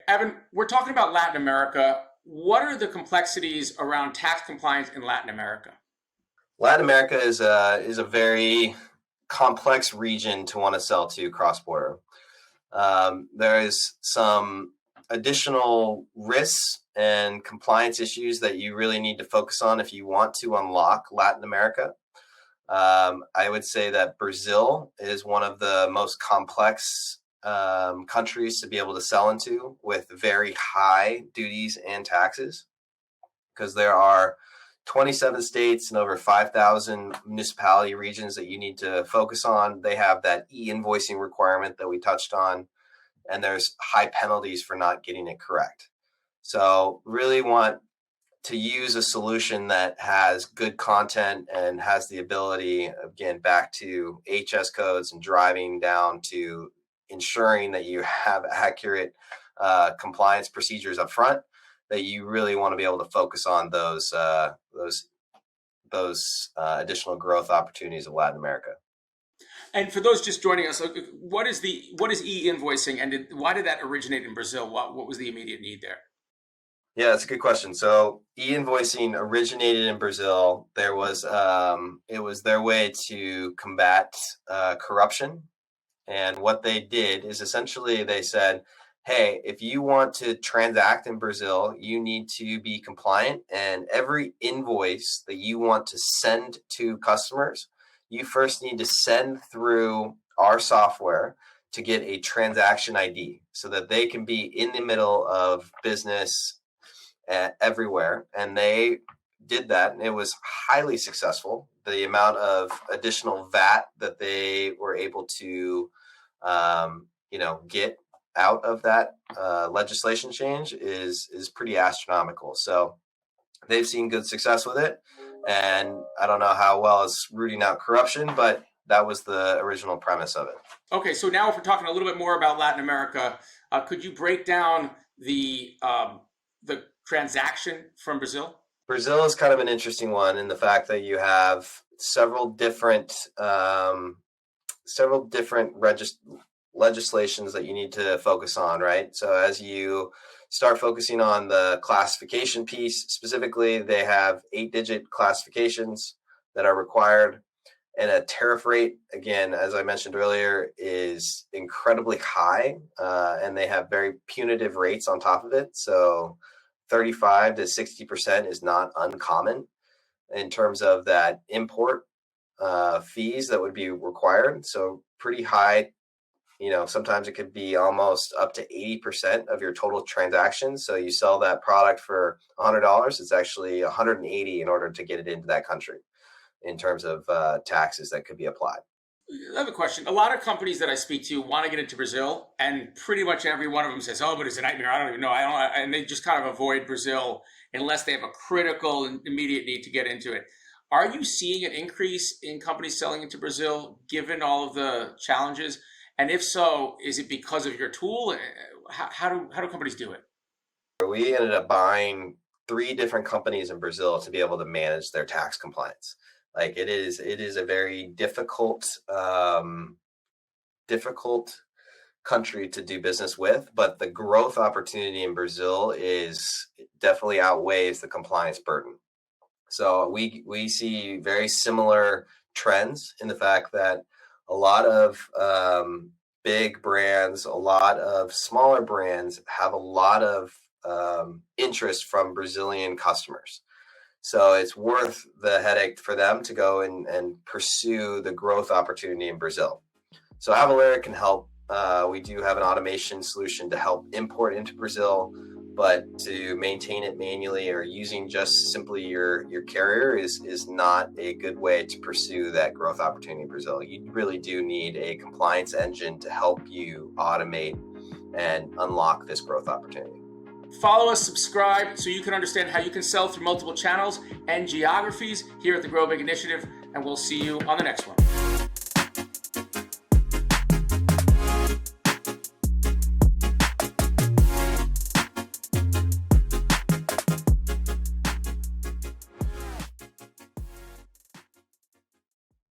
Evan, we're talking about Latin America. What are the complexities around tax compliance in Latin America? Latin America is a very complex region to want to sell to cross-border. There is some additional risks and compliance issues that you really need to focus on if you want to unlock Latin America. I would say that Brazil is one of the most complex countries to be able to sell into, with very high duties and taxes, because there are 27 states and over 5,000 municipality regions that you need to focus on. They have that e-invoicing requirement that we touched on, and there's high penalties for not getting it correct. So really want to use a solution that has good content and has the ability, again, back to HS codes and driving down to ensuring that you have accurate compliance procedures up front, that you really want to be able to focus on those additional growth opportunities of Latin America. And for those just joining us, what is e-invoicing, and why did that originate in Brazil? What was the immediate need there? Yeah, that's a good question. So e-invoicing originated in Brazil. It was their way to combat corruption. And what they did is essentially they said, hey, if you want to transact in Brazil, you need to be compliant. And every invoice that you want to send to customers, you first need to send through our software to get a transaction ID so that they can be in the middle of business everywhere. And they did that, and it was highly successful. The amount of additional VAT that they were able to get out of that legislation change is pretty astronomical. So they've seen good success with it, and I don't know how well it's rooting out corruption, but that was the original premise of it. Okay, so now if we're talking a little bit more about Latin America, could you break down the transaction from Brazil? Brazil is kind of an interesting one in the fact that you have several different legislations that you need to focus on, right? So as you start focusing on the classification piece specifically, they have 8-digit classifications that are required. And a tariff rate, again, as I mentioned earlier, is incredibly high, and they have very punitive rates on top of it. So 35 to 60% is not uncommon in terms of that import fees that would be required. So pretty high. Sometimes it could be almost up to 80% of your total transactions. So you sell that product for $100, it's actually $180 in order to get it into that country in terms of taxes that could be applied. I have a question. A lot of companies that I speak to want to get into Brazil, and pretty much every one of them says, oh, but it's a nightmare. I don't even know. And they just kind of avoid Brazil unless they have a critical and immediate need to get into it. Are you seeing an increase in companies selling into Brazil given all of the challenges? And if so, is it because of your tool? How do companies do it? We ended up buying 3 different companies in Brazil to be able to manage their tax compliance. Like it is a very difficult country to do business with, but the growth opportunity in Brazil definitely outweighs the compliance burden. So we see very similar trends in the fact that a lot of big brands, a lot of smaller brands have a lot of interest from Brazilian customers. So it's worth the headache for them to go and pursue the growth opportunity in Brazil. So Avalara can help. We do have an automation solution to help import into Brazil, but to maintain it manually or using just simply your carrier is not a good way to pursue that growth opportunity in Brazil. You really do need a compliance engine to help you automate and unlock this growth opportunity. Follow us, subscribe, so you can understand how you can sell through multiple channels and geographies here at the GrowBig Initiative, and we'll see you on the next one.